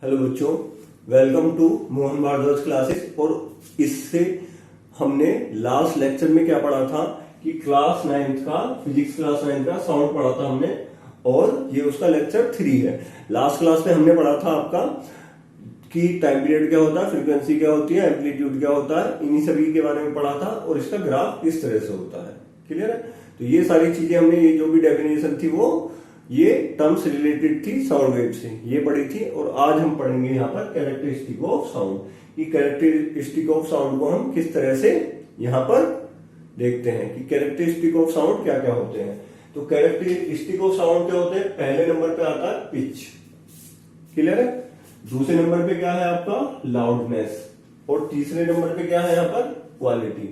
Hello बच्चों, welcome to Mohan Bharadwaj classes. और इससे हमने लास्ट लेक्चर में क्या पढ़ा था कि क्लास 9th का फिजिक्स क्लास 9th का साउंड पढ़ा था हमने, और ये उसका लेक्चर 3 है। लास्ट क्लास में हमने पढ़ा था आपका कि टाइम पीरियड क्या होता है, फ्रीक्वेंसी क्या होती है, एम्पलीट्यूड क्या होता है, इन्हीं सभी के बारे में पढ़ा था और इसका ग्राफ किस तरह से होता है। क्लियर है? तो ये सारी चीजें हमने, ये जो भी डेफिनेशन थी वो ये टर्म्स रिलेटेड थी साउंड वेव से, ये पढ़ी थी। और आज हम पढ़ेंगे यहाँ पर कैरेक्टरिस्टिक ऑफ साउंड, कि कैरेक्टरिस्टिक ऑफ साउंड को हम किस तरह से यहाँ पर देखते हैं कि कैरेक्टरिस्टिक ऑफ साउंड क्या क्या होते हैं। तो कैरेक्टरिस्टिक ऑफ साउंड क्या होते हैं? पहले नंबर पे आता है पिच। क्लियर है? दूसरे नंबर पे क्या है आपका? लाउडनेस। और तीसरे नंबर पे क्या है यहाँ पर? क्वालिटी।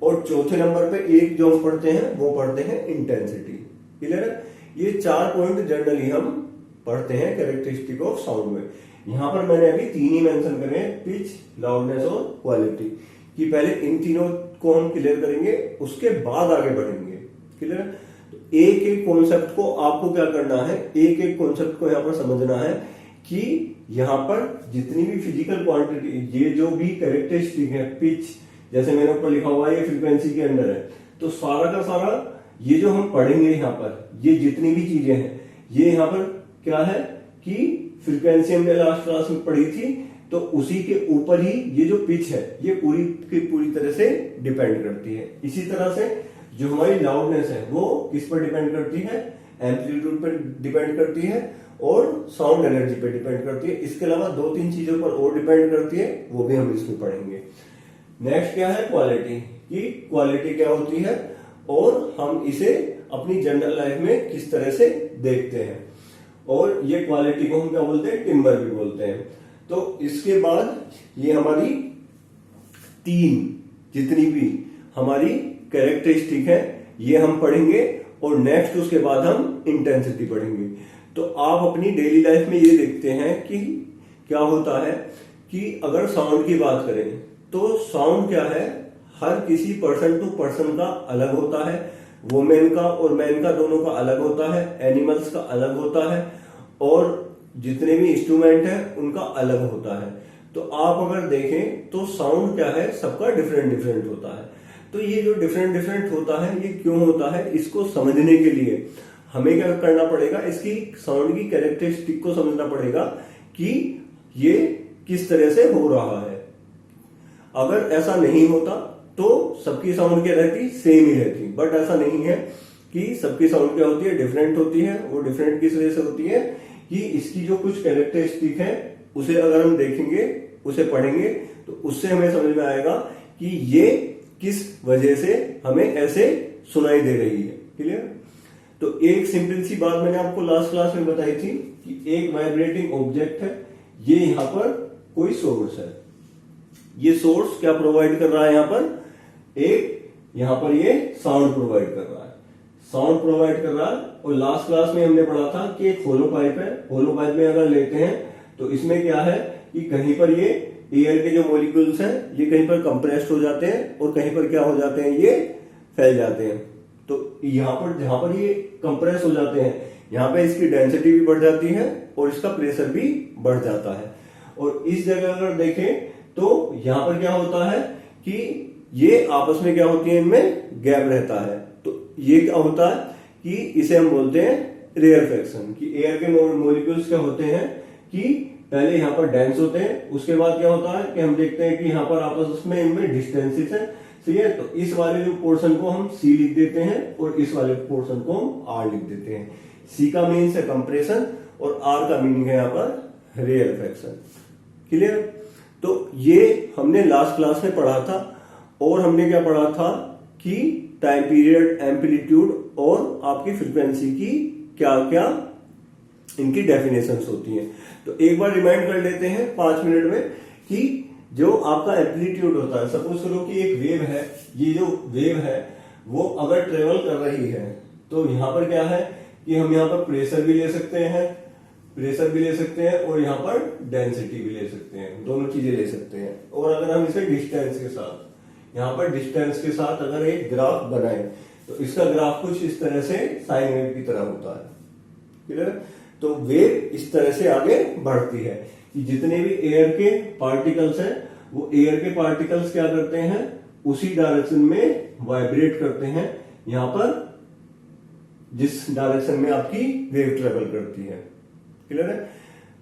और चौथे नंबर पे एक जो हम पढ़ते हैं वो पढ़ते हैं इंटेंसिटी। क्लियर है? ये 4 पॉइंट जनरली हम पढ़ते हैं कैरेक्टरिस्टिक ऑफ साउंड में। यहां पर मैंने अभी 3 ही मेंशन करे हैं, पिच, लाउडनेस और क्वालिटी, कि पहले इन तीनों को हम क्लियर करेंगे, उसके बाद आगे बढ़ेंगे। क्लियर है? तो एक एक कॉन्सेप्ट को आपको क्या करना है, एक एक कॉन्सेप्ट को यहां पर समझना है कि यहां पर जितनी भी फिजिकल क्वांटिटी, ये जो भी कैरेक्टरिस्टिक है, पिच जैसे मैंने ऊपर लिखा हुआ है ये फ्रीक्वेंसी के अंदर है, तो सारा का सारा ये जो हम पढ़ेंगे यहाँ पर, ये जितनी भी चीजें हैं, ये यहाँ पर क्या है कि फ्रीक्वेंसी हमने लास्ट क्लास में पढ़ी थी, तो उसी के ऊपर ही ये जो पिच है ये पूरी की पूरी तरह से डिपेंड करती है। इसी तरह से जो हमारी लाउडनेस है वो किस पर डिपेंड करती है? एम्पलीट्यूड पर डिपेंड करती है और साउंड एनर्जी पर डिपेंड करती है। इसके अलावा 2-3 चीजों पर और डिपेंड करती है, वो भी हम इसमें पढ़ेंगे। नेक्स्ट क्या है? क्वालिटी। की क्वालिटी क्या होती है और हम इसे अपनी जनरल लाइफ में किस तरह से देखते हैं, और ये क्वालिटी को हम क्या बोलते हैं? टिम्बर भी बोलते हैं। तो इसके बाद ये हमारी 3 जितनी भी हमारी कैरेक्टरिस्टिक है ये हम पढ़ेंगे, और नेक्स्ट उसके बाद हम इंटेंसिटी पढ़ेंगे। तो आप अपनी डेली लाइफ में ये देखते हैं कि क्या होता है कि अगर साउंड की बात करें तो साउंड क्या है, हर किसी पर्सन टू पर्सन का अलग होता है। वुमेन का और मैन का दोनों का अलग होता है, एनिमल्स का अलग होता है, और जितने भी इंस्ट्रूमेंट है उनका अलग होता है। तो आप अगर देखें तो साउंड क्या है, सबका डिफरेंट डिफरेंट होता है। तो ये जो डिफरेंट डिफरेंट होता है ये क्यों होता है, इसको समझने के लिए हमें क्या करना पड़ेगा, इसकी साउंड की कैरेक्टरिस्टिक को समझना पड़ेगा कि ये किस तरह से हो रहा है। अगर ऐसा नहीं होता तो सबकी साउंड क्या रहती? सेम ही रहती। बट ऐसा नहीं है कि सबकी साउंड क्या होती है? डिफरेंट होती है। वो डिफरेंट किस वजह से होती है कि इसकी जो कुछ कैरेक्टरिस्टिक है उसे अगर हम देखेंगे, उसे पढ़ेंगे, तो उससे हमें समझ में आएगा कि ये किस वजह से हमें ऐसे सुनाई दे रही है। क्लियर? तो एक सिंपल सी बात मैंने आपको लास्ट क्लास में बताई थी कि एक वाइब्रेटिंग ऑब्जेक्ट है, ये यहां पर कोई सोर्स है। ये सोर्स क्या प्रोवाइड कर रहा है? यहां पर यहां पर ये साउंड प्रोवाइड कर रहा है, साउंड प्रोवाइड कर रहा है। और लास्ट क्लास में हमने पढ़ा था कि एक होलो पाइप है, होलो पाइप में अगर लेते हैं तो इसमें क्या है कि कहीं पर ये एयर के जो मॉलिक्यूल्स हैं ये कहीं पर कंप्रेस्ड हो जाते हैं और कहीं पर क्या हो जाते हैं? ये फैल जाते हैं। तो यहां पर जहां पर ये कंप्रेस हो जाते हैं, यहां पर इसकी डेंसिटी भी बढ़ जाती है और इसका प्रेशर भी बढ़ जाता है। और इस जगह अगर देखें तो यहां पर क्या होता है कि ये आपस में क्या होती है, इनमें गैप रहता है। तो ये क्या होता है कि इसे हम बोलते हैं रेयरफेक्शन, कि एयर के मॉलिक्यूल्स क्या होते हैं कि पहले यहां पर डेंस होते हैं, उसके बाद क्या होता है कि हम देखते हैं कि यहां पर आपस में इनमें डिस्टेंसेस है। सही है? तो इस वाले जो पोर्शन को हम सी लिख देते हैं और इस वाले पोर्शन को हम आर लिख देते हैं। सी का मीन्स है कंप्रेशन और आर का मीनिंग है यहां पर रेयरफेक्शन। क्लियर? तो ये हमने लास्ट क्लास में पढ़ा था। और हमने क्या पढ़ा था कि टाइम पीरियड, एम्पलीट्यूड और आपकी फ्रीक्वेंसी की क्या क्या इनकी डेफिनेशंस होती हैं। तो एक बार रिमाइंड कर लेते हैं 5 मिनट में कि जो आपका एम्पलीट्यूड होता है, सपोज करो कि एक वेव है, ये जो वेव है वो अगर ट्रेवल कर रही है तो यहां पर क्या है कि हम यहां पर प्रेशर भी ले सकते हैं, और यहां पर डेंसिटी भी ले सकते हैं, दोनों चीजें ले सकते हैं। और अगर हम इसे डिस्टेंस के साथ, यहां पर डिस्टेंस के साथ अगर एक ग्राफ बनाए तो इसका ग्राफ कुछ इस तरह से साइन वेव की तरह होता है। क्लियर? तो वेव इस तरह से आगे बढ़ती है। कि जितने भी एयर के पार्टिकल्स हैं वो एयर के पार्टिकल्स क्या करते हैं, उसी डायरेक्शन में वाइब्रेट करते हैं, यहां पर जिस डायरेक्शन में आपकी वेव ट्रेवल करती है। क्लियर है?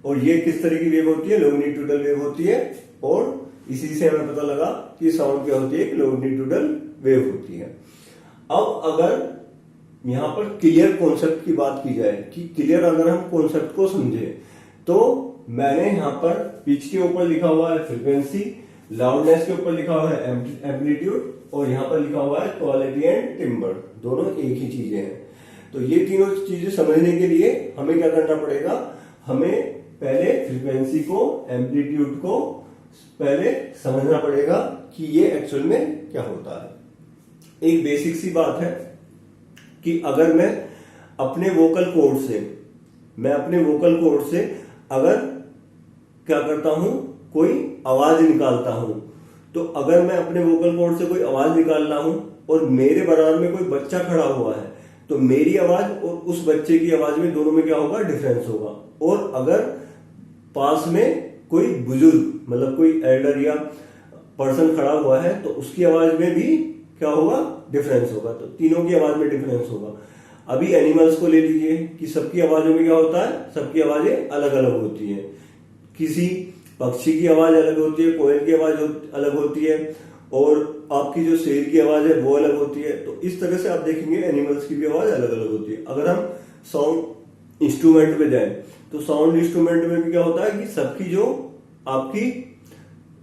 और ये किस तरह की वेव होती है, लॉन्गिट्यूडल वेव होती है। और इसी से हमें पता लगा कि साउंड क्या होती है, लॉन्गिट्यूडल वेव होती है। अब अगर यहां पर क्लियर कॉन्सेप्ट की बात की जाए कि क्लियर अगर हम कॉन्सेप्ट को समझे, तो मैंने यहां पर पिच के ऊपर लिखा हुआ है फ्रीक्वेंसी, लाउडनेस के ऊपर लिखा हुआ है एम्पलीट्यूड, और यहां पर लिखा हुआ है क्वालिटी एंड टिम्बर, दोनों एक ही चीजें हैं। तो ये तीनों चीजें समझने के लिए हमें क्या करना पड़ेगा, हमें पहले फ्रीक्वेंसी को, एम्पलीट्यूड को पहले समझना पड़ेगा कि ये एक्चुअल में क्या होता है। एक बेसिक सी बात है कि अगर मैं अपने वोकल कॉर्ड से अगर क्या करता हूं, कोई आवाज निकालता हूं, तो अगर मैं अपने वोकल कॉर्ड से कोई आवाज निकाल रहा हूं और मेरे बराबर में कोई बच्चा खड़ा हुआ है, तो मेरी आवाज और उस बच्चे की आवाज में दोनों में क्या होगा, डिफरेंस होगा। और अगर पास में कोई बुजुर्ग मतलब कोई एल्डर या पर्सन खड़ा हुआ है तो उसकी आवाज में भी क्या होगा, डिफरेंस होगा। तो तीनों की आवाज में डिफरेंस होगा। अभी एनिमल्स को ले लीजिए कि सबकी आवाजों में क्या होता है, सबकी आवाजें अलग अलग होती हैं। किसी पक्षी की आवाज अलग होती है, कोयल की आवाज अलग होती है, और आपकी जो शेर की आवाज है वो अलग होती है। तो इस तरह से आप देखेंगे एनिमल्स की भी आवाज अलग अलग होती है। अगर हम साउंड इंस्ट्रूमेंट पे जाए तो साउंड इंस्ट्रूमेंट में भी क्या होता है कि सबकी जो आपकी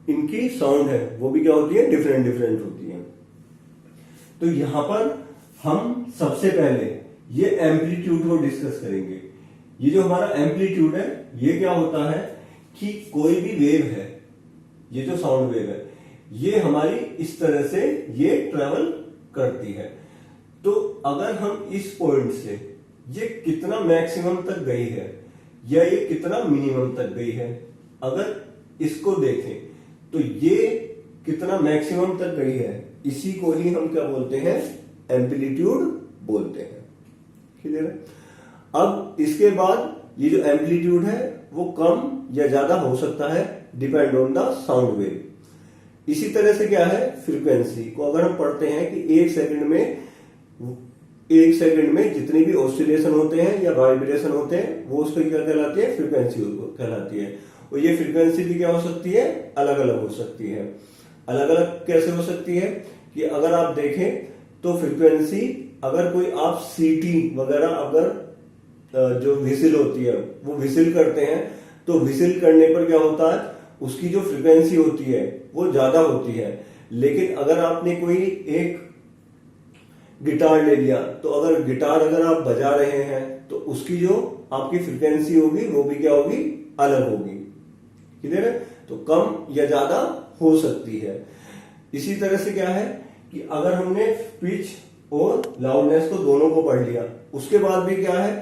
इनकी साउंड है वो भी क्या होती है, डिफरेंट होती है। तो यहां पर हम सबसे पहले ये एम्पलीट्यूड को डिस्कस करेंगे। ये जो हमारा एम्पलीट्यूड है ये क्या होता है कि कोई भी वेव है, ये जो साउंड वेव है ये हमारी इस तरह से ये ट्रेवल करती है। तो अगर हम इस पॉइंट से ये कितना मैक्सिमम तक गई है या ये कितना मिनिमम तक गई है, अगर इसको देखें तो ये कितना मैक्सिमम तक गई है, इसी को ही हम क्या बोलते हैं, एम्पलीट्यूड बोलते हैं। क्लियर है? अब इसके बाद ये जो एम्पलीट्यूड है वो कम या ज्यादा हो सकता है, depend on the sound wave. इसी तरह से क्या है, फ्रीक्वेंसी को अगर हम पढ़ते हैं कि एक सेकंड में जितने भी ऑसिलेशन होते हैं या वाइब्रेशन होते हैं वो उसको क्या कहलाती है, फ्रीक्वेंसी कहलाती है। और ये फ्रीक्वेंसी भी क्या हो सकती है, अलग अलग हो सकती है। अलग अलग कैसे हो सकती है कि अगर आप देखें तो फ्रीक्वेंसी, अगर कोई आप सीटी वगैरह अगर जो विसिल होती है वो विसिल करते हैं तो विसिल करने पर क्या होता है, उसकी जो फ्रीक्वेंसी होती है वो ज्यादा होती है। लेकिन अगर आपने कोई एक गिटार ले लिया तो अगर गिटार अगर आप बजा रहे हैं तो उसकी जो आपकी फ्रीक्वेंसी होगी वो भी क्या होगी, अलग होगी। क्लियर है? तो कम या ज्यादा हो सकती है। इसी तरह से क्या है कि अगर हमने पिच और लाउडनेस को दोनों को पढ़ लिया, उसके बाद भी क्या है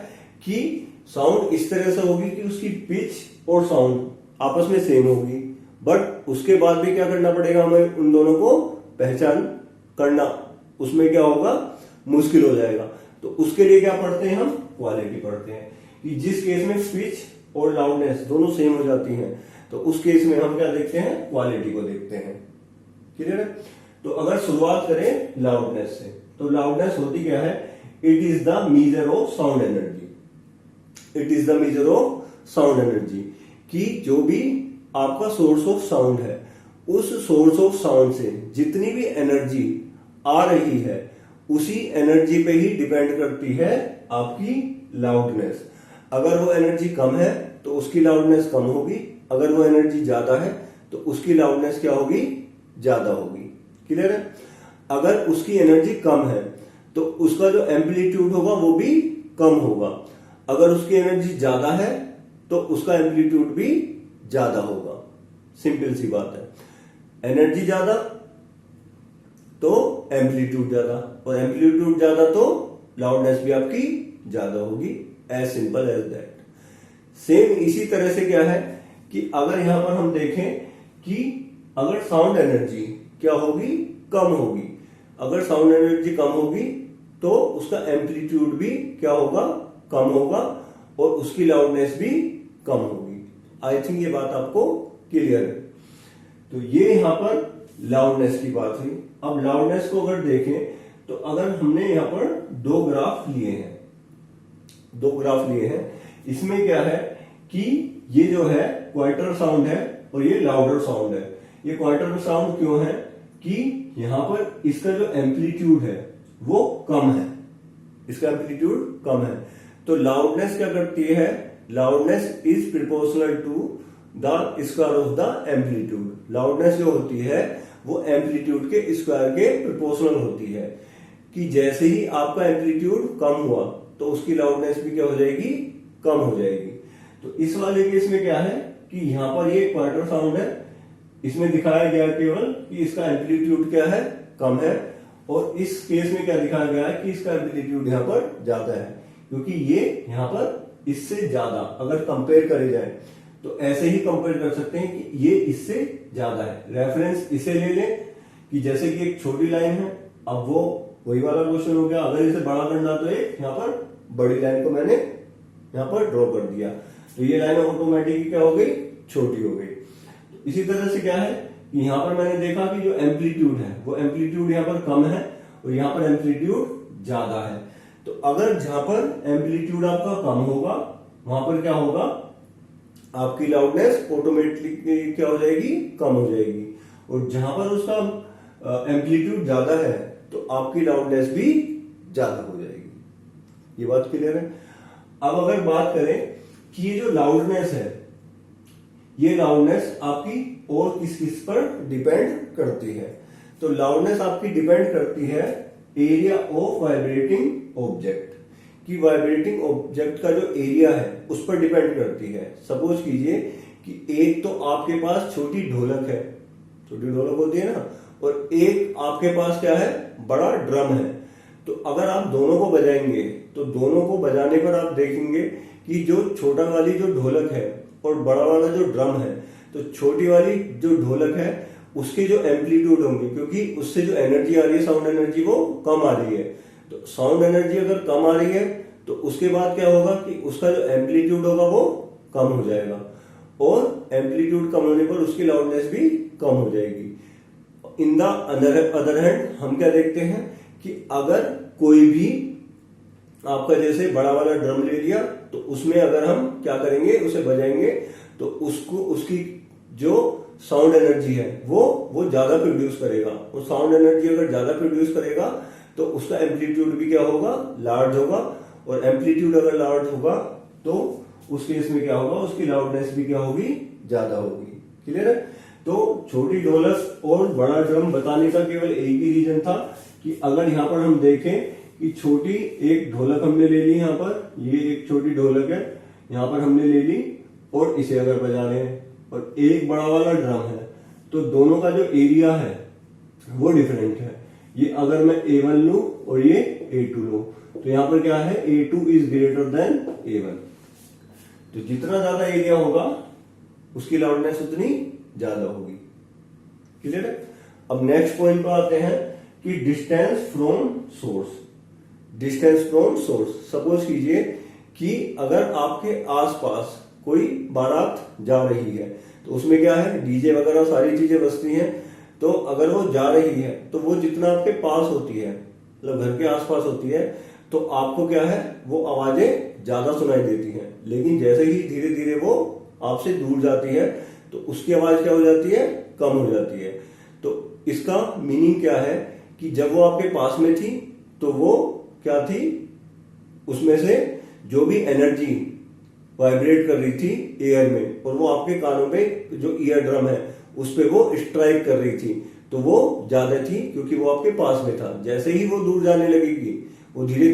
कि साउंड इस तरह से होगी कि उसकी पिच और साउंड आपस में सेम होगी, बट उसके बाद भी क्या करना पड़ेगा, हमें उन दोनों को पहचान करना उसमें क्या होगा, मुश्किल हो जाएगा। तो उसके लिए क्या पढ़ते हैं, हम क्वालिटी पढ़ते हैं कि जिस केस में पिच और लाउडनेस दोनों सेम हो जाती हैं तो उस केस में हम क्या देखते हैं, क्वालिटी को देखते हैं। क्लियर है? तो अगर शुरुआत करें लाउडनेस से, तो लाउडनेस होती क्या है, it is the measure of sound energy. It is the measure of sound energy कि जो भी आपका सोर्स ऑफ साउंड है उस सोर्स ऑफ साउंड से जितनी भी एनर्जी आ रही है उसी एनर्जी पे ही डिपेंड करती है आपकी लाउडनेस। अगर वो एनर्जी कम है तो उसकी लाउडनेस कम होगी, अगर वो एनर्जी ज्यादा है तो उसकी लाउडनेस क्या होगी, ज्यादा होगी। क्लियर है? अगर उसकी एनर्जी कम है तो उसका जो एम्पलीट्यूड होगा वो भी कम होगा, अगर उसकी एनर्जी ज्यादा है तो उसका एम्पलीट्यूड भी ज्यादा होगा। सिंपल सी बात है, एनर्जी ज्यादा तो एम्पलीट्यूड ज्यादा, और एम्पलीट्यूड ज्यादा तो लाउडनेस भी आपकी ज्यादा होगी। As simple as that. Same इसी तरह से क्या है कि अगर यहां पर हम देखें कि अगर साउंड एनर्जी क्या होगी, कम होगी, अगर साउंड एनर्जी कम होगी तो उसका एम्पलीट्यूड भी क्या होगा, कम होगा, और उसकी लाउडनेस भी कम होगी। आई थिंक ये बात आपको क्लियर है। तो ये यहां पर लाउडनेस की बात हुई। अब लाउडनेस को अगर देखें तो अगर हमने यहां पर दो ग्राफ लिए हैं, इसमें क्या है कि ये जो है क्वाइटर साउंड है और ये लाउडर साउंड है। ये क्वाइटर साउंड क्यों है कि यहां पर इसका जो एम्पलीट्यूड है वो कम है, इसका एम्पलीट्यूड कम है। तो लाउडनेस क्या करती है, loudness is proportional to the square of the amplitude. Loudness जो होती है वो एम्पलीट्यूड के स्क्वायर के प्रोपोर्शनल होती है, कि जैसे ही आपका एम्पलीट्यूड कम हुआ तो उसकी लाउडनेस भी क्या हो जाएगी, कम हो जाएगी। तो इस वाले केस में क्या है कि यहां पर ये क्वार्टर साउंड है, इसमें दिखाया गया केवल कि इसका एम्पलीट्यूड क्या है, कम है, और इस केस में क्या दिखाया गया है कि इसका एम्पलीट्यूड यहां पर ज्यादा है, क्योंकि ये यहां पर इससे ज्यादा अगर कंपेयर करे जाए तो ऐसे ही कंपेयर कर सकते हैं कि ये इससे ज्यादा है। रेफरेंस इसे ले लें कि जैसे कि एक छोटी लाइन है, अब वो वही वाला क्वेश्चन हो गया, अगर इसे बड़ा करना तो एक यहाँ पर बड़ी लाइन को मैंने यहाँ पर ड्रॉ कर दिया, तो ये लाइन ऑटोमेटिकली क्या हो गई, छोटी हो गई। इसी तरह से क्या है कि यहाँ पर मैंने देखा कि जो एम्पलीट्यूड है वो एम्पलीट्यूड यहाँ पर कम है और यहाँ पर एम्पलीट्यूड ज्यादा है। तो अगर जहां पर एम्पलीट्यूड आपका कम होगा वहां पर क्या होगा, आपकी लाउडनेस ऑटोमेटिकली क्या हो जाएगी, कम हो जाएगी, और जहां पर उसका एम्पलीट्यूड ज्यादा है तो आपकी लाउडनेस भी ज्यादा हो जाएगी। ये बात क्लियर है। अब अगर बात करें कि ये जो लाउडनेस है, ये लाउडनेस आपकी और किस किस पर डिपेंड करती है, तो लाउडनेस आपकी डिपेंड करती है एरिया ऑफ वाइब्रेटिंग ऑब्जेक्ट, कि वाइब्रेटिंग ऑब्जेक्ट का जो एरिया है उस पर डिपेंड करती है। सपोज कीजिए कि एक तो आपके पास छोटी ढोलक है, छोटी ढोलक होती है ना, और एक आपके पास क्या है, बड़ा ड्रम है। तो अगर आप दोनों को बजाएंगे तो दोनों को बजाने पर आप देखेंगे कि जो छोटा वाली जो ढोलक है और बड़ा वाला जो ड्रम है, तो छोटी वाली जो ढोलक है उसके जो एम्पलीट्यूड होंगे, क्योंकि उससे जो एनर्जी आ रही है, साउंड एनर्जी, वो कम आ रही है। तो साउंड एनर्जी अगर कम आ रही है तो उसके बाद क्या होगा कि उसका जो एम्पलीट्यूड होगा वो कम हो जाएगा, और एम्पलीट्यूड कम होने पर उसकी लाउडनेस भी कम हो जाएगी। इन द अदर हैंड हम क्या देखते हैं कि अगर कोई भी आपका जैसे बड़ा वाला ड्रम ले लिया तो उसमें अगर हम क्या करेंगे, उसे बजाएंगे तो उसको उसकी जो साउंड एनर्जी है वो ज्यादा प्रोड्यूस करेगा, और साउंड एनर्जी अगर ज्यादा प्रोड्यूस करेगा तो उसका एम्पलीट्यूड भी क्या होगा, लार्ज होगा, और एम्पलीट्यूड अगर लार्ज होगा तो उस केस में क्या होगा, उसकी लाउडनेस भी क्या होगी, ज्यादा होगी। क्लियर है। तो छोटी ढोलक और बड़ा ड्रम बताने का केवल एक ही रीजन था कि अगर यहाँ पर हम देखें कि छोटी एक ढोलक हमने ले ली, यहाँ पर ये एक छोटी ढोलक है, यहाँ पर हमने ले ली और इसे अगर बजा रहे हैं, और एक बड़ा वाला ड्रम है, तो दोनों का जो एरिया है वो डिफरेंट है। ये अगर मैं A1 लूं और ये A2 लूं तो यहां पर क्या है, A2 is greater than A1। तो जितना ज्यादा एरिया होगा उसकी लाउडनेस उतनी ज्यादा होगी। क्लियर है। अब नेक्स्ट पॉइंट पर आते हैं कि distance from source. Distance from source, suppose कीजिए कि अगर आपके आसपास कोई बारात जा रही है तो उसमें क्या है, डीजे वगैरह सारी चीजें बजती हैं, तो अगर वो जा रही है तो वो जितना आपके पास होती है, मतलब घर के आसपास होती है, तो आपको क्या है, वो आवाजें ज्यादा सुनाई देती हैं। लेकिन जैसे ही धीरे धीरे वो आपसे दूर जाती है तो उसकी आवाज क्या हो जाती है, कम हो जाती है। तो इसका मीनिंग क्या है कि जब वो आपके पास में थी तो वो क्या थी, उसमें से जो भी एनर्जी वाइब्रेट कर रही थी एयर में, और वो आपके कानों पे जो ईयर ड्रम है उस पे वो स्ट्राइक कर रही थी, तो वो ज्यादा थी क्योंकि वो आपके पास में था। जैसे ही वो दूर जाने लगेगी वो धीरे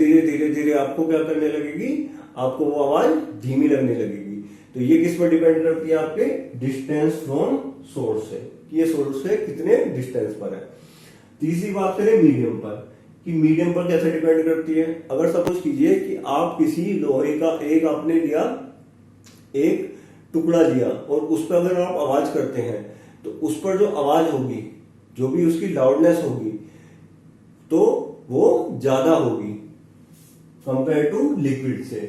धीरे आपको क्या करने लगेगी, आपको वो आवाज धीमी लगने लगेगी। तो ये किस पर डिपेंड करती है, आपके डिस्टेंस फ्रॉम सोर्स से, ये सोर्स से कितने डिस्टेंस पर है। तीसरी बात करें मीडियम पर, कि मीडियम पर कैसे डिपेंड करती है। अगर सपोज कीजिए कि आप किसी लोहे का एक आपने लिया, एक टुकड़ा लिया, और उस पर अगर आप आवाज करते हैं तो उस पर जो आवाज होगी, जो भी उसकी लाउडनेस होगी, तो वो ज्यादा होगी कंपेयर टू लिक्विड से।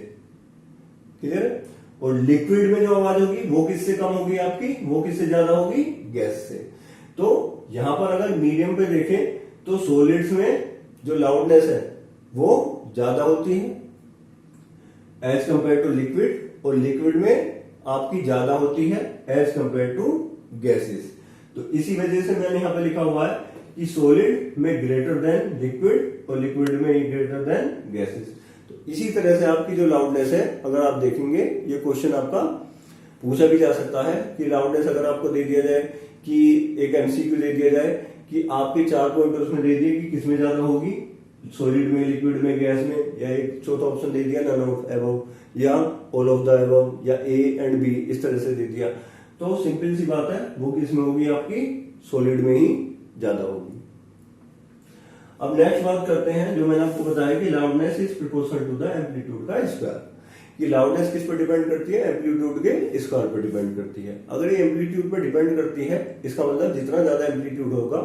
क्लियर है। और लिक्विड में जो आवाज होगी वो किससे कम होगी आपकी, वो किससे ज्यादा होगी, गैस से। तो यहां पर अगर मीडियम पे देखें तो सॉलिड्स में जो लाउडनेस है वो ज्यादा होती है एज कंपेयर टू लिक्विड, और लिक्विड में आपकी ज्यादा होती है एज कंपेयर टू गैसेस। तो इसी वजह से मैंने यहां पे लिखा हुआ है कि सॉलिड में ग्रेटर देन लिक्विड और लिक्विड में ग्रेटर देन गैसेस। तो इसी तरह से आपकी जो लाउडनेस है, अगर आप देखेंगे ये क्वेश्चन आपका पूछा भी जा सकता है कि लाउडनेस अगर आपको दे दिया जाए कि एक एमसीक्यू दे दिया जाए कि आपके 4 पॉइंट उसमें दे दिए कि किसमें ज्यादा होगी, सॉलिड में, लिक्विड में, गैस में, या एक चौथा ऑप्शन दे दिया नन ऑफ अबव या ऑल ऑफ द अबव या ए एंड बी, इस तरह से दे दिया, तो सिंपल सी बात है वो किसमें होगी, आपकी सॉलिड में ही ज्यादा होगी। अब नेक्स्ट बात करते हैं जो मैंने आपको बताया कि loudness is proportional to the amplitude का स्क्वायर। कि लाउडनेस किस पर डिपेंड करती है, एम्पलीट्यूड के स्क्वायर पर डिपेंड करती है। अगर ये एम्पलीट्यूड पर डिपेंड करती है इसका मतलब जितना ज्यादा एम्पलीट्यूड होगा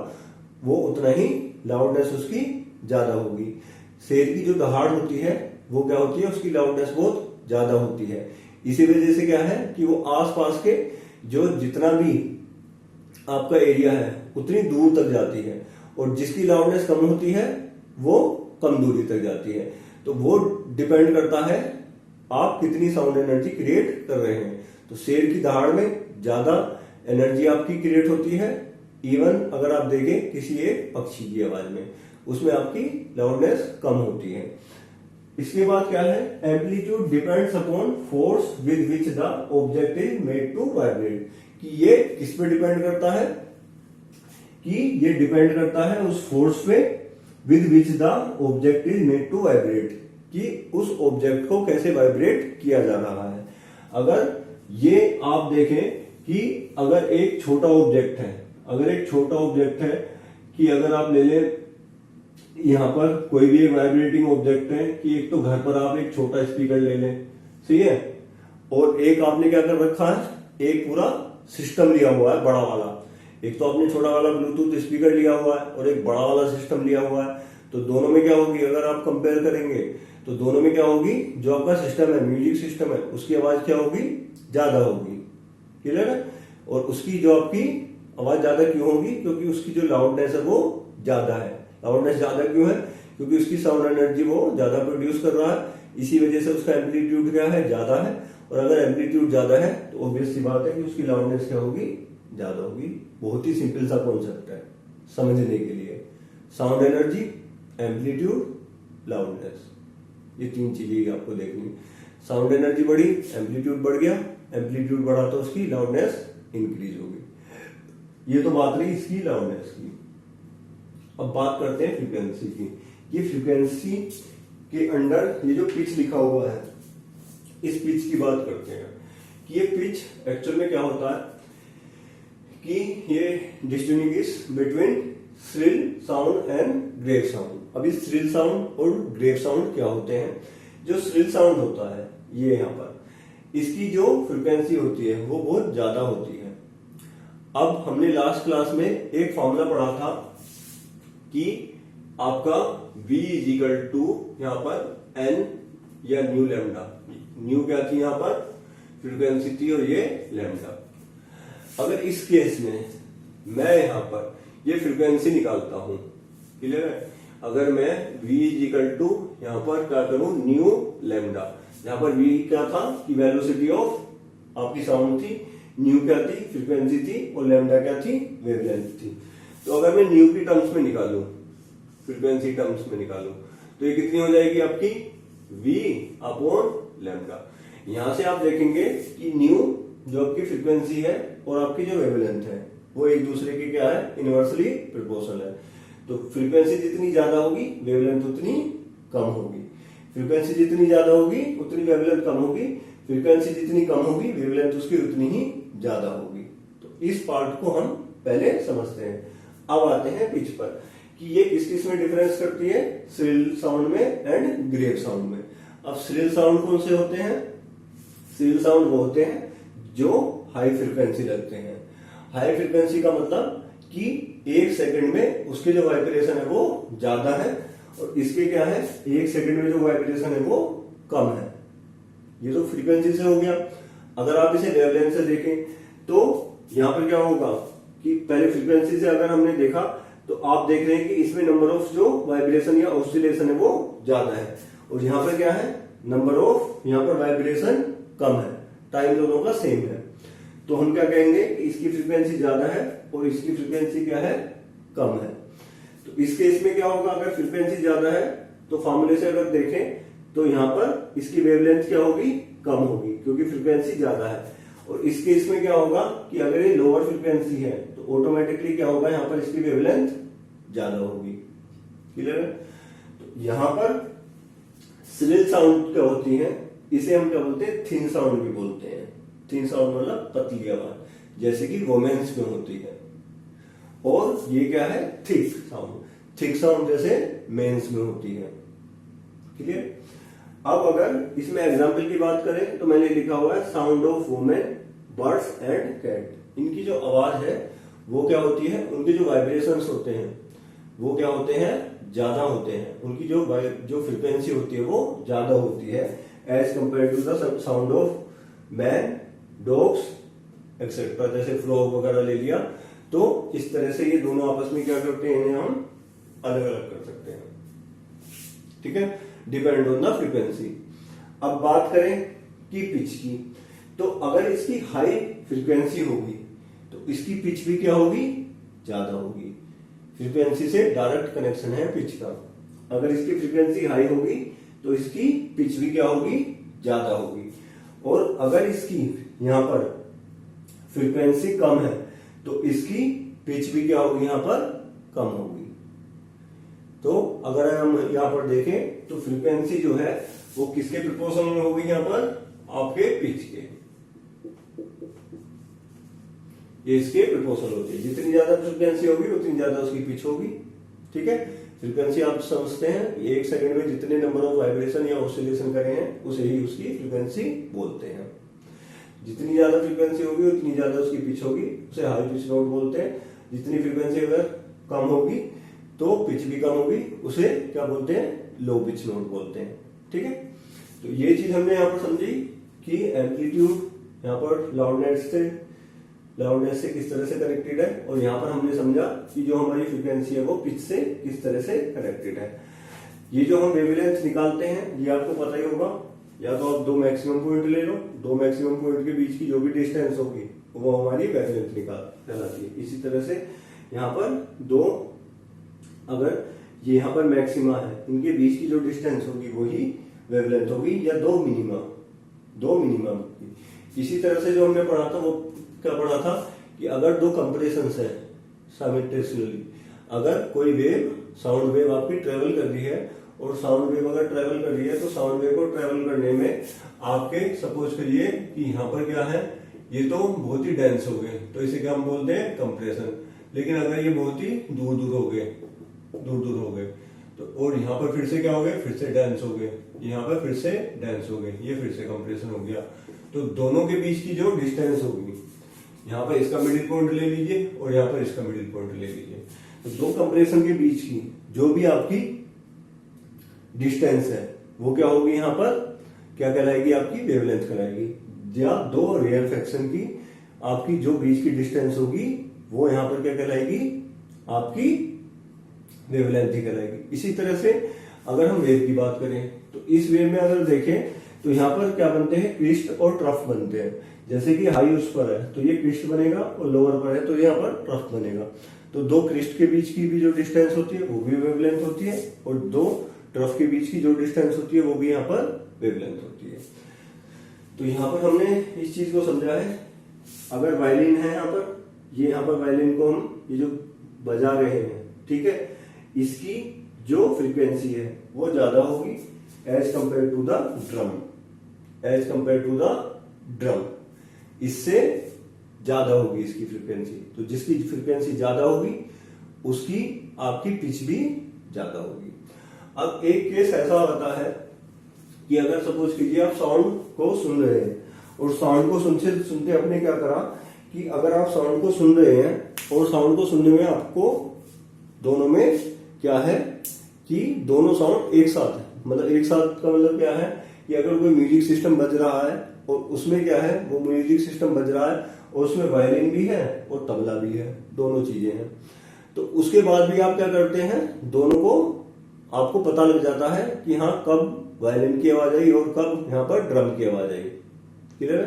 वो उतना ही लाउडनेस उसकी ज्यादा होगी। शेर की जो दहाड़ होती है वो क्या होती है, उसकी लाउडनेस बहुत ज्यादा होती है। इसी वजह से क्या है कि वो आसपास के जो जितना भी आपका एरिया है उतनी दूर तक जाती है, और जिसकी लाउडनेस कम होती है वो कम दूरी तक जाती है। तो वो डिपेंड करता है आप कितनी साउंड एनर्जी क्रिएट कर रहे हैं। तो शेर की दहाड़ में ज्यादा एनर्जी आपकी क्रिएट होती है, इवन अगर आप देखें किसी एक पक्षी की आवाज में, उसमें आपकी लाउडनेस कम होती है। इसके बाद क्या है, amplitude depends upon force with which the object is made to vibrate. कि ये किस पे डिपेंड करता है, कि ये डिपेंड करता है उस फोर्स पे with which the object is made to vibrate, कि उस ऑब्जेक्ट को कैसे वाइब्रेट किया जा रहा है। अगर ये आप देखें कि अगर एक छोटा ऑब्जेक्ट है, अगर एक छोटा ऑब्जेक्ट है कि अगर आप ले लें यहां पर कोई भी एक वाइब्रेटिंग ऑब्जेक्ट है, कि एक तो घर पर आप एक छोटा स्पीकर ले लें, सही है, और एक आपने क्या कर रखा है, एक पूरा सिस्टम लिया हुआ है बड़ा वाला। एक तो आपने छोटा वाला ब्लूटूथ स्पीकर लिया हुआ है और एक बड़ा वाला सिस्टम लिया हुआ है। तो दोनों में क्या होगी, अगर आप कंपेयर करेंगे तो दोनों में क्या होगी, जो आपका सिस्टम है, म्यूजिक सिस्टम है, उसकी आवाज क्या होगी, ज्यादा होगी, क्लियर है। और उसकी जो आपकी आवाज ज्यादा क्यों होगी, क्योंकि उसकी जो लाउडनेस है वो ज्यादा है। लाउडनेस ज्यादा क्यों है, क्योंकि उसकी साउंड एनर्जी वो ज्यादा प्रोड्यूस कर रहा है, इसी वजह से उसका एम्पलीट्यूड क्या है, ज्यादा है। और अगर एम्पलीट्यूड ज्यादा है तो ऑब्वियस सी बात है कि उसकी लाउडनेस क्या होगी, ज्यादा होगी। बहुत ही सिंपल सा कॉन्सेप्ट है समझने के लिए। साउंड एनर्जी, एम्पलीट्यूड, लाउडनेस, ये 3 चीजें आपको देखनी। साउंड एनर्जी बढ़ी, एम्पलीट्यूड बढ़ गया, एम्पलीट्यूड बढ़ा तो उसकी लाउडनेस इंक्रीज होगी। ये तो बात रही इसकी लाउडनेस की। अब बात करते हैं फ्रीक्वेंसी की। ये फ्रीक्वेंसी के अंडर ये जो पिच लिखा हुआ है, इस पिच की बात करते हैं कि ये पिच एक्चुअल में क्या होता है, कि ये distinguish between shrill sound and grave sound. अभी श्रिल साउंड और ग्रेव साउंड क्या होते हैं। जो श्रिल साउंड होता है ये यहाँ पर, इसकी जो फ्रीक्वेंसी होती है वो बहुत ज्यादा होती है। अब हमने लास्ट क्लास में एक फॉर्मूला पढ़ा था कि आपका V इज इक्वल टू यहाँ पर N या न्यू लैम्डा। न्यू क्या थी यहाँ पर, फ्रीक्वेंसी थी, और ये लैम्डा। अगर इस केस में मैं यहाँ पर ये फ्रीक्वेंसी निकालता हूं, क्लियर है। अगर मैं V इज इक्वल टू यहाँ पर क्या करूं, न्यू लैम्डा। यहाँ पर V क्या था कि वेलोसिटी ऑफ आपकी साउंड थी, न्यू क्या थी, फ्रीक्वेंसी थी, और लैम्डा क्या थी, वेवलेंथ थी। तो अगर मैं न्यू की टर्म्स में निकालूं, फ्रीक्वेंसी टर्म्स में निकालूं, तो ये कितनी हो जाएगी आपकी, V अपॉन लैम्डा। यहां से आप देखेंगे कि न्यू जो आपकी फ्रीक्वेंसी है और आपकी जो वेवलेंथ है वो एक दूसरे की क्या है, इनवर्सली प्रोपोर्शनल है। तो फ्रीक्वेंसी जितनी ज्यादा होगी वेवलेंथ उतनी कम होगी, फ्रीक्वेंसी जितनी ज्यादा होगी उतनी वेवलेंथ कम होगी, फ्रीक्वेंसी जितनी कम होगी वेवलेंथ उसकी उतनी ही ज्यादा होगी। तो इस पार्ट को हम पहले समझते हैं। अब आते हैं पिच पर कि ये किस किस में डिफरेंस करती है, श्रिल साउंड में एंड ग्रेव साउंड में। अब श्रिल साउंड कौन से होते हैं, श्रिल साउंड वो होते हैं जो हाई फ्रीक्वेंसी रखते हैं। हाई फ्रीक्वेंसी का मतलब कि 1 सेकंड में उसके जो वाइब्रेशन है वो ज्यादा है, और इसके क्या है, 1 सेकंड में जो वाइब्रेशन है वो कम है। ये तो फ्रीक्वेंसी से हो गया। अगर आप इसे वेवलेंथ से देखें तो यहाँ पर क्या होगा कि पहले फ्रीक्वेंसी से अगर हमने देखा तो आप देख रहे हैं कि इसमें नंबर ऑफ जो वाइब्रेशन या ऑसिलेशन है वो ज्यादा है, और यहाँ पर क्या है, नंबर ऑफ यहाँ पर वाइब्रेशन कम है, टाइम दोनों का सेम है। तो हम क्या कहेंगे कि इसकी फ्रीक्वेंसी ज्यादा है और इसकी फ्रीक्वेंसी क्या है, कम है। तो इस केस में क्या होगा, अगर फ्रीक्वेंसी ज्यादा है तो फॉर्मूले से अगर देखें तो यहाँ पर इसकी वेवलेंथ क्या होगी, कम होगी, क्योंकि फ्रीक्वेंसी ज्यादा है। और इस केस में क्या होगा कि अगर ये लोअर फ्रीक्वेंसी है तो ऑटोमेटिकली क्या होगा, यहाँ पर इसकी वेवलेंथ ज्यादा होगी। क्लियर है? तो यहाँ पर श्रिल साउंड क्या होती है, इसे हम क्या बोलते हैं, थिन साउंड भी बोलते हैं। थिन साउंड मतलब पतली आवाज, जैसे कि वोमेन्स में होती है। और ये क्या है, थिक साउंड। थिक साउंड जैसे मेंस में होती है। क्लियर? अब अगर इसमें एग्जाम्पल की बात करें तो मैंने लिखा हुआ है sound of women, birds and cat. इनकी जो आवाज है वो क्या होती है, उनके जो वाइब्रेशंस होते हैं वो क्या होते हैं, ज्यादा होते हैं। उनकी जो फ्रीक्वेंसी होती है वो ज्यादा होती है as compare to the sound of man, dogs etcetera. जैसे फ्रॉग वगैरह ले लिया तो इस तरह से ये दोनों आपस में क्या करते हैं, इन्हें हम अलग अलग कर सकते हैं। ठीक है, डिपेंड ऑन द फ्रीक्वेंसी। अब बात करें कि पिच की, तो अगर इसकी हाई फ्रीक्वेंसी होगी तो इसकी पिच भी क्या होगी, ज्यादा होगी। फ्रीक्वेंसी से डायरेक्ट कनेक्शन है पिच का। अगर इसकी फ्रीक्वेंसी हाई होगी तो इसकी पिच भी क्या होगी, ज्यादा होगी। और अगर इसकी यहां पर फ्रीक्वेंसी कम है तो इसकी पिच भी क्या होगी, यहां पर कम होगी। तो अगर हम यहां पर देखें तो फ्रीक्वेंसी जो है वो किसके प्रोपोर्शनल में होगी, यहां पर आपके पिच के, ये इसके प्रोपोर्शनल होती है। जितनी ज्यादा फ्रीक्वेंसी होगी उतनी ज्यादा उसकी पिच होगी। ठीक है, फ्रीक्वेंसी आप समझते हैं, एक सेकंड में जितने नंबर ऑफ वाइब्रेशन या ऑसिलेशन करे हैं उसे ही उसकी फ्रीक्वेंसी बोलते हैं। जितनी ज्यादा फ्रीक्वेंसी होगी उतनी ज्यादा उसकी पिच होगी, उसे हाई पिच नोट बोलते हैं। जितनी फ्रीक्वेंसी अगर कम होगी तो पिच भी कम होगी, उसे क्या बोलते हैं, लो पिच नोट बोलते हैं। ठीक है, तो ये चीज हमने यहाँ पर समझी कि एम्पलीट्यूड यहाँ पर लाउडनेस से किस तरह से कनेक्टेड है, और यहाँ पर हमने समझा कि जो हमारी फ्रीक्वेंसी है वो पिच से किस तरह से कनेक्टेड है। ये जो हम वेवलेंथ निकालते हैं ये आपको पता ही होगा, या तो आप दो मैक्सिमम पॉइंट ले लो, दो मैक्सिमम पॉइंट के बीच की जो भी डिस्टेंस होगी वो हमारी वेवलेंथ कहलाती है। इसी तरह से यहाँ पर दो, अगर ये यहाँ पर मैक्सिमा है, इनके बीच की जो डिस्टेंस होगी वही वेवलेंथ होगी, या दो मिनिमम। इसी तरह से जो हमने पढ़ा था वो क्या पढ़ा था कि अगर दो कंप्रेशंस है साइमल्टेनियसली, अगर कोई वेव, साउंड वेव आपकी ट्रेवल कर रही है, और साउंड वेव अगर ट्रेवल कर रही है तो साउंड वेव को ट्रेवल करने में आपके सपोज करिए कि यहाँ पर क्या है, ये तो बहुत ही डेंस हो गए तो इसे क्या हम बोलते हैं, कंप्रेशन। लेकिन अगर ये बहुत ही दूर दूर हो गए तो, और यहाँ पर फिर से क्या हो गए, फिर से डेंस हो गए, यहाँ पर फिर से डेंस हो गए, ये फिर से कंप्रेशन हो गया। तो दोनों के बीच की जो डिस्टेंस होगी, यहाँ पर इसका मिडिल पॉइंट ले लीजिए और यहाँ पर इसका मिडिल पॉइंट ले लीजिए, तो दो कंप्रेशन के बीच की जो भी आपकी डिस्टेंस है वो क्या होगी, यहाँ पर क्या कहलाएगी, आपकी वेवलेंथ कहलाएगी। या दो रेयरफेक्शन की आपकी जो बीच की डिस्टेंस होगी वो यहाँ पर क्या कहलाएगी, आपकी वेवलेंथ ही कहलाएगी। इसी तरह से अगर हम वेव की बात करें तो इस वेव में अगर देखें तो यहाँ पर क्या बनते हैं, क्रिस्ट और ट्रफ बनते हैं। जैसे कि हाई उस पर है तो ये क्रिस्ट बनेगा, और लोअर पर है तो यहाँ पर ट्रफ बनेगा। तो दो क्रिस्ट के बीच की भी जो डिस्टेंस होती है वो भी वेवलेंथ होती है, और दो ट्रफ के बीच की जो डिस्टेंस होती है वो भी यहाँ पर वेवलेंथ होती है। तो यहाँ पर हमने इस चीज को समझा है। अगर वायलिन है यहाँ पर, ये यहाँ पर वायलिन को हम ये जो बजा रहे हैं, ठीक है, इसकी जो फ्रीक्वेंसी है वो ज्यादा होगी as compare to the drum, इससे ज्यादा होगी इसकी फ्रीक्वेंसी। तो जिसकी फ्रीक्वेंसी ज्यादा होगी उसकी आपकी पिच भी ज्यादा होगी। अब एक केस ऐसा होता है कि अगर सपोज कीजिए आप साउंड को सुन रहे हैं, और साउंड को सुनते आपने क्या करा कि अगर आप साउंड को सुन रहे हैं और साउंड को सुनने में आपको दोनों में क्या है कि दोनों साउंड एक साथ है। मतलब एक साथ का मतलब क्या है कि अगर कोई म्यूजिक सिस्टम बज रहा है और उसमें क्या है, वो म्यूजिक सिस्टम बज रहा है और उसमें वायलिन भी है और तबला भी है, दोनों चीजें हैं। तो उसके बाद भी आप क्या करते हैं, दोनों को आपको पता लग जाता है कि हाँ कब वायलिन की आवाज आई और कब यहाँ पर ड्रम की आवाज आई। क्लियर है?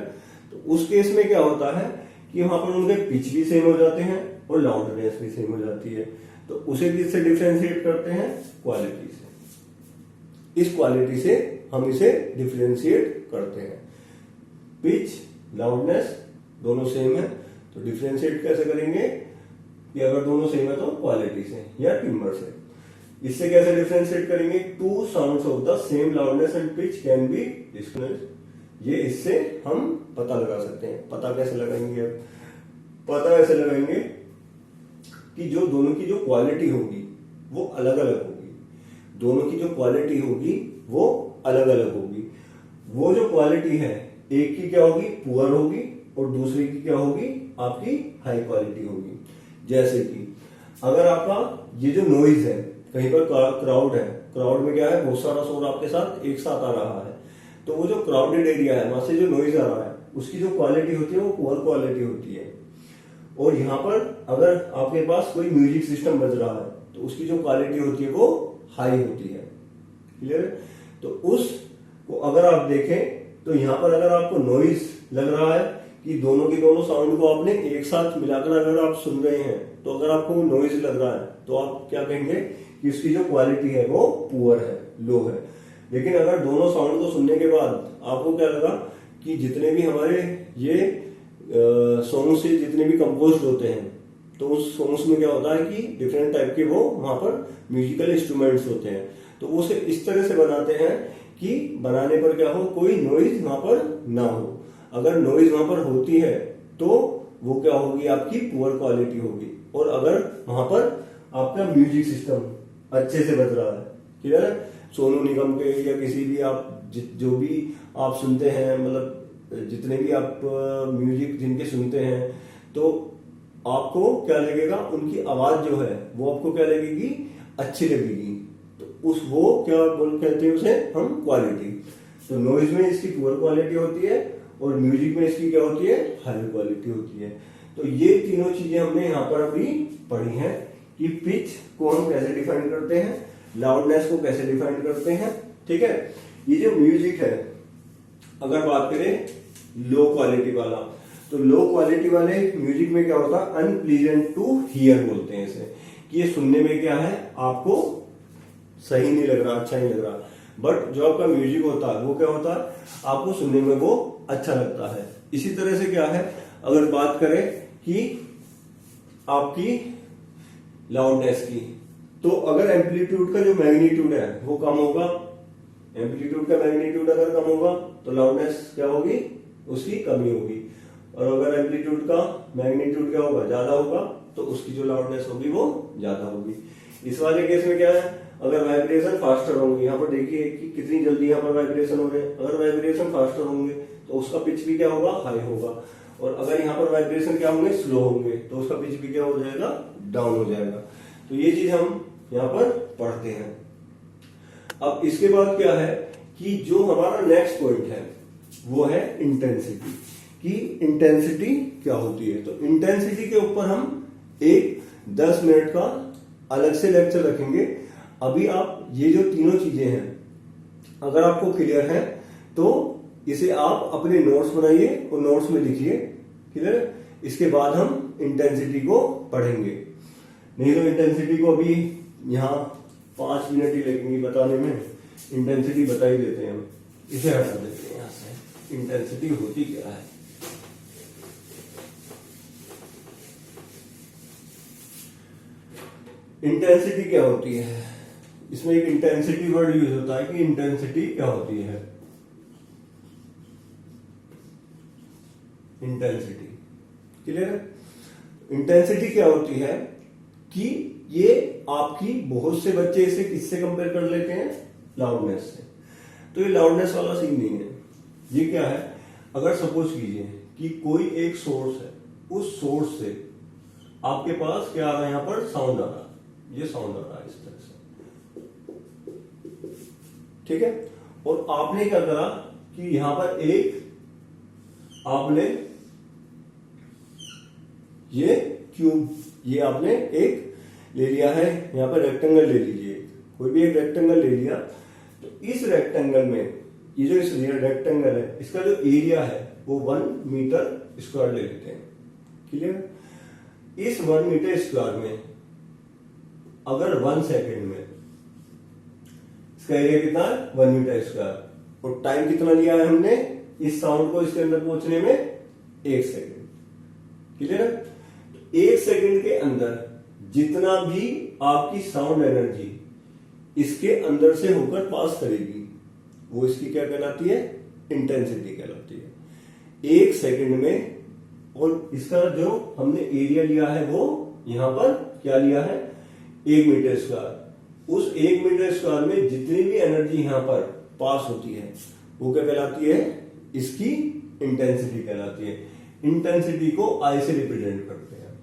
तो उस केस में क्या होता है कि वहां पर उनके पिच भी सेम हो जाते हैं और लाउडनेस भी सेम हो जाती है। तो उसे किससे डिफ्रेंशिएट करते हैं, क्वालिटी से। इस क्वालिटी से हम इसे डिफ्रेंशिएट करते हैं। पिच, लाउडनेस दोनों सेम है, तो डिफ्रेंशिएट कैसे करेंगे कि अगर दोनों सेम है तो क्वालिटी से या टिम्बर से। इससे कैसे डिफ्रेंशिएट करेंगे, two sounds of the same loudness and pitch can be distinguished. ये इससे हम पता लगा सकते हैं। पता कैसे लगाएंगे, पता ऐसे लगाएंगे कि जो दोनों की जो क्वालिटी होगी वो अलग अलग होगी। दोनों की जो क्वालिटी होगी वो अलग अलग होगी। वो जो क्वालिटी है, एक की क्या होगी, पुअर होगी और दूसरे की क्या होगी, आपकी हाई क्वालिटी होगी। जैसे कि अगर आपका ये जो नॉइज है, कहीं पर क्राउड है, क्राउड में क्या है, बहुत सारा शोर आपके साथ एक साथ आ रहा है, तो वो जो क्राउडेड एरिया है वहां से जो नॉइज आ रहा है उसकी जो क्वालिटी होती है वो पुअर क्वालिटी होती है। और यहाँ पर अगर आपके पास कोई म्यूजिक सिस्टम बज रहा है तो उसकी जो क्वालिटी होती है वो हाई होती है। क्लियर? तो उस को अगर आप देखें तो यहाँ पर अगर आपको नॉइज लग रहा है कि दोनों की दोनों साउंड को आपने एक साथ मिलाकर अगर आप सुन रहे हैं, तो अगर आपको नॉइज लग रहा है तो आप क्या कहेंगे कि उसकी जो क्वालिटी है वो पुअर है, लो है। लेकिन अगर दोनों साउंड को सुनने के बाद आपको क्या लगा कि जितने भी हमारे ये सॉन्ग्स से जितने भी कंपोज होते हैं, तो उस सॉन्ग्स में क्या होता है कि डिफरेंट टाइप के वो वहां पर म्यूजिकल इंस्ट्रूमेंट्स होते हैं, तो वो उसे इस तरह से बनाते हैं कि बनाने पर क्या हो, कोई नॉइज वहां पर ना हो। अगर नॉइज वहां पर होती है तो वो क्या होगी, आपकी पुअर क्वालिटी होगी। और अगर वहां पर आपका म्यूजिक सिस्टम अच्छे से बज रहा है, क्लियर है, सोनू निगम के या किसी भी आप जो भी आप सुनते हैं, मतलब जितने भी आप म्यूजिक जिनके सुनते हैं, तो आपको क्या लगेगा, उनकी आवाज जो है वो आपको क्या लगेगी, अच्छी लगेगी। तो उस वो क्या कहते हैं उसे हम क्वालिटी। तो नॉइज में इसकी पुअर क्वालिटी होती है और म्यूजिक में इसकी क्या होती है, हाई क्वालिटी होती है। तो ये तीनों चीजें हमने यहाँ पर अभी पढ़ी हैं कि पिच को हम कैसे डिफाइन करते हैं, लाउडनेस को कैसे डिफाइन करते हैं। ठीक है, ये जो म्यूजिक है, अगर बात करें लो क्वालिटी वाला, तो लो क्वालिटी वाले म्यूजिक में क्या होता है, अनप्लीजेंट टू हियर बोलते हैं इसे, कि ये सुनने में क्या है, आपको सही नहीं लग रहा, अच्छा नहीं लग रहा। बट जो आपका म्यूजिक होता है वो क्या होता है, आपको सुनने में वो अच्छा लगता है। इसी तरह से क्या है, अगर बात करें कि आपकी लाउडनेस की, तो अगर एम्पलीट्यूड का जो मैग्नीट्यूड है वो कम होगा, एम्पलीट्यूड का मैग्नीट्यूड अगर कम होगा तो लाउडनेस क्या होगी, उसकी कमी होगी। और अगर एम्पलीट्यूड का मैग्नीट्यूड क्या होगा, ज्यादा होगा, तो उसकी जो लाउडनेस होगी वो ज्यादा होगी। इस वाले केस में क्या है, अगर वाइब्रेशन फास्टर होंगे, यहाँ पर देखिए कि कितनी जल्दी यहाँ पर वाइब्रेशन हो रहे हैं, अगर वाइब्रेशन फास्टर होंगे तो उसका पिच भी क्या होगा, हाई होगा। और अगर यहाँ पर वाइब्रेशन क्या होंगे, स्लो होंगे, तो उसका पिच भी क्या हो जाएगा, डाउन हो जाएगा। तो ये चीज हम यहाँ पर पढ़ते हैं। अब इसके बाद क्या है कि जो हमारा नेक्स्ट पॉइंट है वो है इंटेंसिटी, कि इंटेंसिटी क्या होती है। तो इंटेंसिटी के ऊपर हम एक 10 मिनट का अलग से लेक्चर रखेंगे। अभी आप ये जो तीनों चीजें हैं, अगर आपको क्लियर है तो इसे आप अपने नोट्स बनाइए और नोट्स में लिखिए। क्लियर? इसके बाद हम इंटेंसिटी को पढ़ेंगे। नहीं तो इंटेंसिटी को अभी यहाँ 5 मिनट ही लगेंगे बताने में, इंटेंसिटी बता ही देते हैं हम। इसे हटा देते हैं यहाँ से। इंटेंसिटी होती क्या है, इंटेंसिटी क्या होती है, इसमें एक इंटेंसिटी वर्ड यूज होता है कि इंटेंसिटी क्या होती है। इंटेंसिटी क्लियर है? इंटेंसिटी क्या होती है कि ये आपकी, बहुत से बच्चे इसे किससे कंपेयर कर लेते हैं, लाउडनेस से। तो ये लाउडनेस वाला सीन नहीं है। ये क्या है, अगर सपोज कीजिए कि कोई एक सोर्स है, उस सोर्स से आपके पास क्या आ रहा है, यहां पर साउंड आ रहा है, ये साउंड आ रहा है इस तरह से। ठीक है, और आपने क्या करा कि यहां पर एक आपने ये क्यूब, ये आपने एक ले लिया है, यहां पर रेक्टेंगल ले लीजिए, कोई भी एक रेक्टेंगल ले लिया। तो इस रेक्टेंगल में ये जो इस रेक्टेंगल है इसका जो एरिया है वो 1 मीटर स्क्वायर ले लेते हैं। क्लियर? इस 1 मीटर स्क्वायर में अगर 1 सेकेंड में इसका एरिया कितना है 1 मीटर स्क्वायर, और टाइम कितना लिया है हमने इस साउंड को इसके अंदर पहुंचने में 1 सेकेंड। क्लियर है? तो 1 सेकेंड के अंदर जितना भी आपकी साउंड एनर्जी इसके अंदर से होकर पास करेगी वो इसकी क्या कहलाती है, इंटेंसिटी कहलाती है 1 सेकेंड में। और इसका जो हमने एरिया लिया है वो यहां पर क्या लिया है 1 मीटर स्क्वायर। उस 1 मीटर स्क्वायर में जितनी भी एनर्जी यहां पर पास होती है वो क्या कहलाती है, इसकी इंटेंसिटी कहलाती है। इंटेंसिटी को आई से रिप्रेजेंट करते हैं।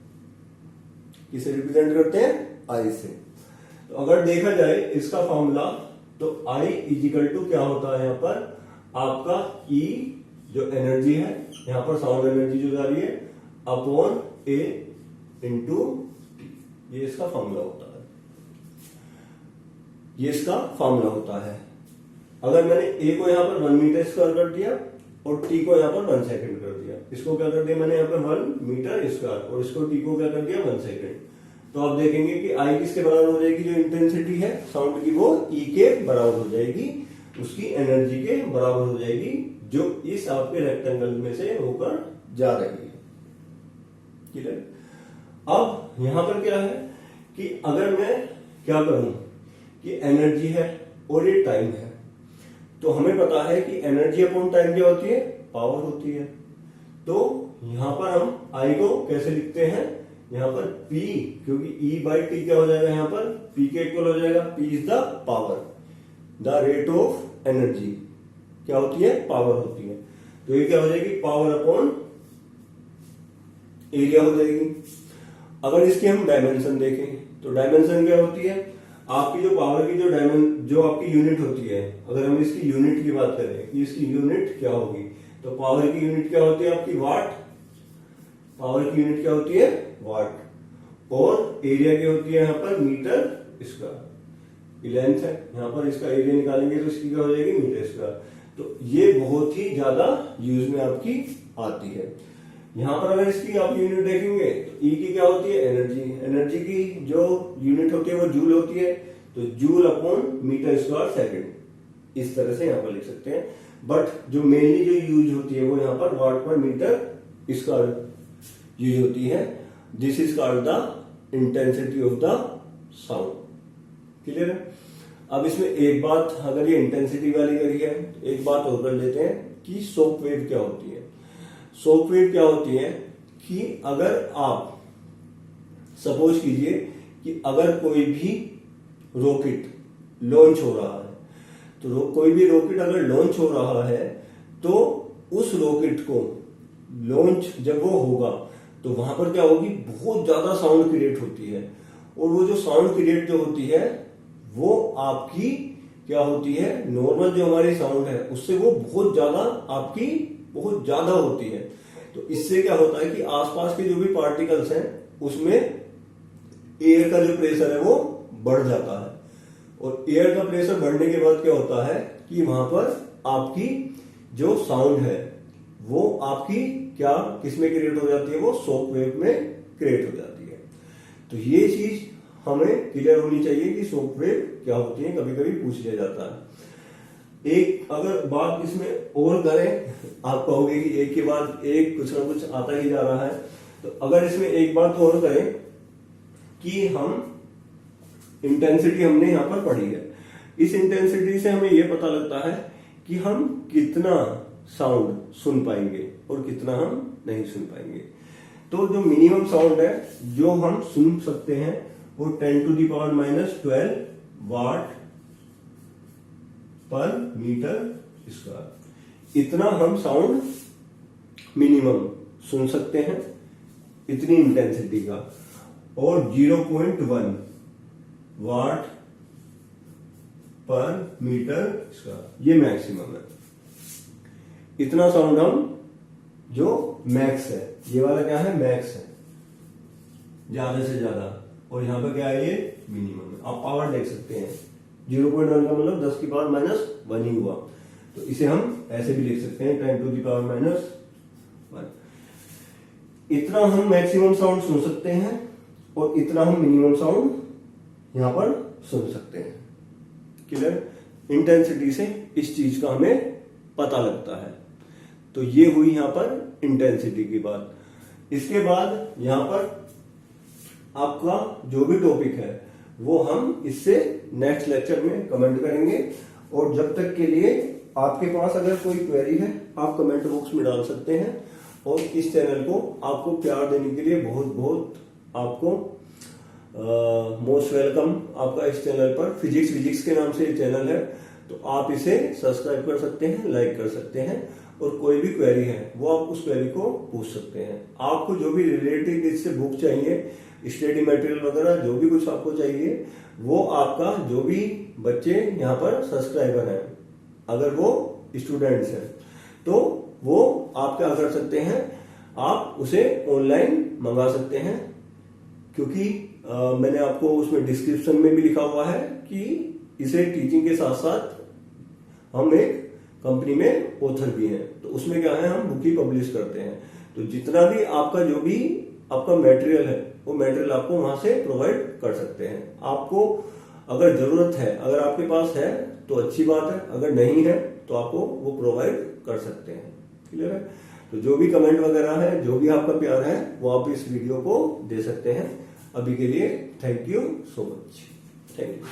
किसे रिप्रेजेंट करते हैं, आई से। तो अगर देखा जाए इसका फॉर्मूला तो I इजिकल टू क्या होता है यहां पर आपका E जो एनर्जी है यहां पर साउंड एनर्जी जो जा रही है अपॉन A इंटू टी, ये इसका फॉर्मूला होता है। ये इसका फॉर्मूला होता है। अगर मैंने A को यहां पर 1 मीटर स्क्वायर कर दिया और T को यहां पर 1 सेकेंड कर दिया, इसको क्या कर दिया मैंने यहां पर 1 मीटर स्क्वायर और इसको T को क्या कर दिया 1 सेकेंड, तो आप देखेंगे कि I किसके बराबर हो जाएगी, जो इंटेंसिटी है साउंड की वो E के बराबर हो जाएगी, उसकी एनर्जी के बराबर हो जाएगी जो इस आपके रेक्टेंगल में से होकर जा रही है। क्लियर? अब यहां पर क्या है कि अगर मैं क्या करूं कि एनर्जी है और ये टाइम है, तो हमें पता है कि एनर्जी अपॉन टाइम क्या होती है, पावर होती है। तो यहां पर हम I को कैसे लिखते हैं, यहां पर P, क्योंकि E बाई टी क्या हो जाएगा, यहां पर P के इक्वल हो जाएगा। P is the power, the rate of energy क्या होती है, पावर होती है। तो ये क्या हो जाएगी, पावर अपॉन एरिया हो जाएगी। अगर इसकी हम डायमेंशन देखें तो डायमेंशन क्या होती है, आपकी जो पावर की जो आपकी यूनिट होती है, अगर हम इसकी यूनिट की बात करें कि इसकी यूनिट क्या होगी, तो पावर की यूनिट क्या होती है आपकी वाट, पावर की यूनिट क्या होती है वाट, और एरिया क्या होती है यहां पर मीटर स्क्वायर। लेंथ है यहां पर, इसका एरिया निकालेंगे तो इसकी क्या हो जाएगी मीटर स्क्वायर। तो ये बहुत ही ज्यादा यूज में आपकी आती है। यहां पर अगर इसकी आप यूनिट देखेंगे तो E की क्या होती है एनर्जी, एनर्जी की जो यूनिट होती है वो जूल होती है, तो joule upon metre square second, इस तरह से यहां पर लिख सकते हैं। बट जो मेनली जो यूज होती है वो यहां पर वाट पर मीटर स्क्वायर यूज होती है। This is called the intensity of the sound. Clear है? अब इसमें एक बात, अगर ये इंटेंसिटी वाली करी है, एक बात और कर लेते हैं कि शॉक वेव क्या होती है। शॉक वेव क्या होती है कि अगर आप सपोज कीजिए कि अगर कोई भी रॉकेट लॉन्च हो रहा है, तो कोई भी रॉकेट अगर लॉन्च हो रहा है तो उस रॉकेट को लॉन्च जब वो होगा तो वहां पर क्या होगी, बहुत ज्यादा साउंड क्रिएट होती है। और वो जो साउंड क्रिएट जो होती है वो आपकी क्या होती है, नॉर्मल जो हमारी साउंड है उससे वो बहुत ज्यादा आपकी बहुत ज्यादा होती है। तो इससे क्या होता है कि आसपास के जो भी पार्टिकल्स हैं उसमें एयर का जो प्रेशर है वो बढ़ जाता है, और एयर का प्रेशर बढ़ने के बाद क्या होता है कि वहां पर आपकी जो साउंड है वो आपकी क्या किसमें क्रिएट हो जाती है, वो शॉक वेव में क्रिएट हो जाती है। तो ये चीज हमें क्लियर होनी चाहिए कि शॉक वेव क्या होती है, कभी कभी पूछ लिया जाता है। एक अगर बात इसमें और करें, आप कहोगे कि एक के बाद एक कुछ ना कुछ आता ही जा रहा है, तो अगर इसमें एक बात और करें कि हम इंटेंसिटी हमने यहां पर पढ़ी है, इस इंटेंसिटी से हमें यह पता लगता है कि हम कितना साउंड सुन पाएंगे और कितना हम नहीं सुन पाएंगे। तो जो मिनिमम साउंड है जो हम सुन सकते हैं वो 10⁻⁻12 वाट पर मीटर स्क्वायर, इतना हम साउंड मिनिमम सुन सकते हैं, इतनी इंटेंसिटी का। और 0.1 वाट पर मीटर स्क्वायर ये मैक्सिमम है। इतना साउंड हम जो मैक्स है, ये वाला क्या है, मैक्स है, ज्यादा से ज्यादा, और यहाँ पर क्या है, ये मिनिमम है। आप पावर देख सकते हैं, 0.1 का मतलब 10 की पावर माइनस 1 ही हुआ, तो इसे हम ऐसे भी लिख सकते हैं 10 टू दी पावर माइनस 1। इतना हम मैक्सिमम साउंड सुन सकते हैं और इतना हम मिनिमम साउंड यहां पर सुन सकते हैं। क्लियर? इंटेंसिटी से इस चीज का हमें पता लगता है। तो ये हुई यहां पर इंटेंसिटी की बात। इसके बाद यहां पर आपका जो भी टॉपिक है वो हम इससे नेक्स्ट लेक्चर में कमेंट करेंगे, और जब तक के लिए आपके पास अगर कोई क्वेरी है आप कमेंट बॉक्स में डाल सकते हैं। और इस चैनल को आपको प्यार देने के लिए बहुत बहुत आपको मोस्ट वेलकम। आपका इस चैनल पर फिजिक्स के नाम से ये चैनल है, तो आप इसे सब्सक्राइब कर सकते हैं, लाइक कर सकते हैं, और कोई भी क्वेरी है वो आप उस क्वेरी को पूछ सकते हैं। आपको जो भी रिलेटेड इससे बुक चाहिए, स्टडी मटेरियल वगैरह जो भी कुछ आपको चाहिए, वो आपका जो भी बच्चे यहाँ पर सब्सक्राइबर हैं, अगर वो स्टूडेंट्स हैं, तो वो आप क्या कर सकते हैं, आप उसे ऑनलाइन मंगा सकते हैं। क्योंकि मैंने आपको उसमें डिस्क्रिप्शन में भी लिखा हुआ है कि इसे टीचिंग के साथ साथ हम एक कंपनी में ऑथर भी हैं, तो उसमें क्या है, हम बुक ही पब्लिश करते हैं। तो जितना भी आपका जो भी आपका मटेरियल है वो मटेरियल आपको वहां से प्रोवाइड कर सकते हैं। आपको अगर जरूरत है, अगर आपके पास है तो अच्छी बात है, अगर नहीं है तो आपको वो प्रोवाइड कर सकते हैं। क्लियर है? तो जो भी कमेंट वगैरह है, जो भी आपका प्यार है, वो आप इस वीडियो को दे सकते हैं। अभी के लिए thank you so much. Thank you.